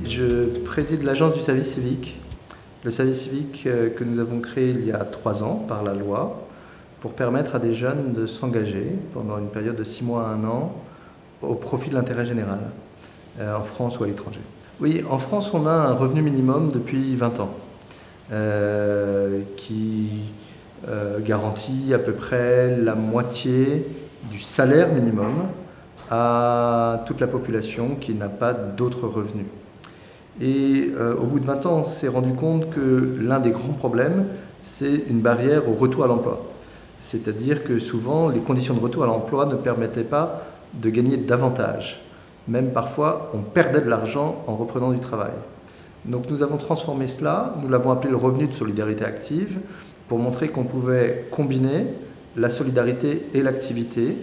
Je préside l'agence du service civique. Le service civique que nous avons créé il y a 3 ans par la loi pour permettre à des jeunes de s'engager pendant une période de 6 mois à 1 an au profit de l'intérêt général, en France ou à l'étranger. Oui, en France, on a un revenu minimum depuis 20 ans qui garantit à peu près la moitié du salaire minimum à toute la population qui n'a pas d'autres revenus. Et au bout de 20 ans, on s'est rendu compte que l'un des grands problèmes, c'est une barrière au retour à l'emploi. C'est-à-dire que souvent, les conditions de retour à l'emploi ne permettaient pas de gagner davantage. Même parfois, on perdait de l'argent en reprenant du travail. Donc nous avons transformé cela, nous l'avons appelé le revenu de solidarité active, pour montrer qu'on pouvait combiner la solidarité et l'activité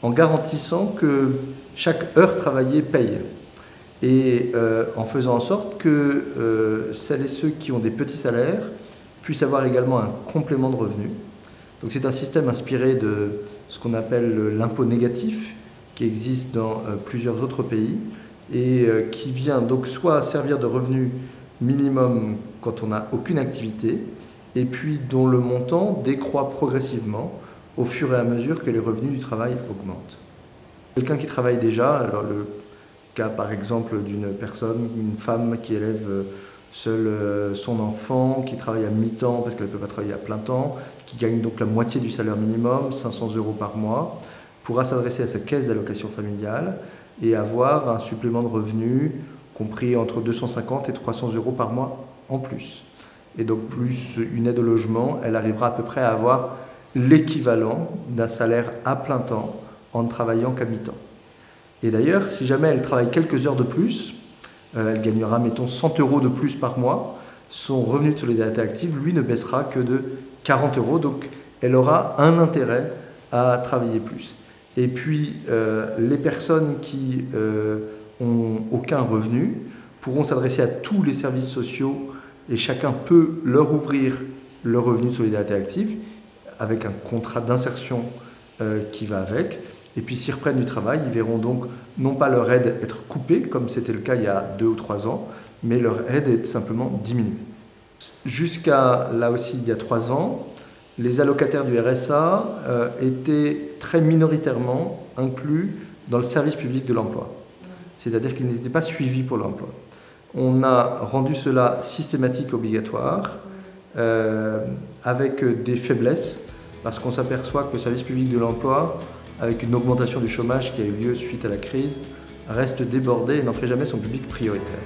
en garantissant que chaque heure travaillée paye. Et en faisant en sorte que celles et ceux qui ont des petits salaires puissent avoir également un complément de revenu. Donc c'est un système inspiré de ce qu'on appelle l'impôt négatif, qui existe dans plusieurs autres pays, et qui vient donc soit servir de revenu minimum quand on n'a aucune activité, et puis dont le montant décroît progressivement au fur et à mesure que les revenus du travail augmentent. Quelqu'un qui travaille déjà, alors le cas par exemple d'une personne, une femme qui élève seule son enfant, qui travaille à mi-temps parce qu'elle ne peut pas travailler à plein temps, qui gagne donc la moitié du salaire minimum, 500 € par mois, pourra s'adresser à sa caisse d'allocation familiale et avoir un supplément de revenus compris entre 250 et 300 € par mois en plus. Et donc plus une aide au logement, elle arrivera à peu près à avoir l'équivalent d'un salaire à plein temps en ne travaillant qu'à mi-temps. Et d'ailleurs, si jamais elle travaille quelques heures de plus, elle gagnera, mettons, 100 € de plus par mois. Son revenu de solidarité active, lui, ne baissera que de 40 €. Donc, elle aura un intérêt à travailler plus. Et puis, les personnes qui ont aucun revenu pourront s'adresser à tous les services sociaux et chacun peut leur ouvrir le revenu de solidarité active avec un contrat d'insertion qui va avec. Et puis s'ils reprennent du travail, ils verront donc non pas leur aide être coupée, comme c'était le cas il y a 2 ou 3 ans, mais leur aide est simplement diminuée. Jusqu'à là aussi il y a 3 ans, les allocataires du RSA étaient très minoritairement inclus dans le service public de l'emploi. C'est-à-dire qu'ils n'étaient pas suivis pour l'emploi. On a rendu cela systématique, obligatoire, avec des faiblesses, parce qu'on s'aperçoit que le service public de l'emploi, avec une augmentation du chômage qui a eu lieu suite à la crise, reste débordé et n'en fait jamais son public prioritaire.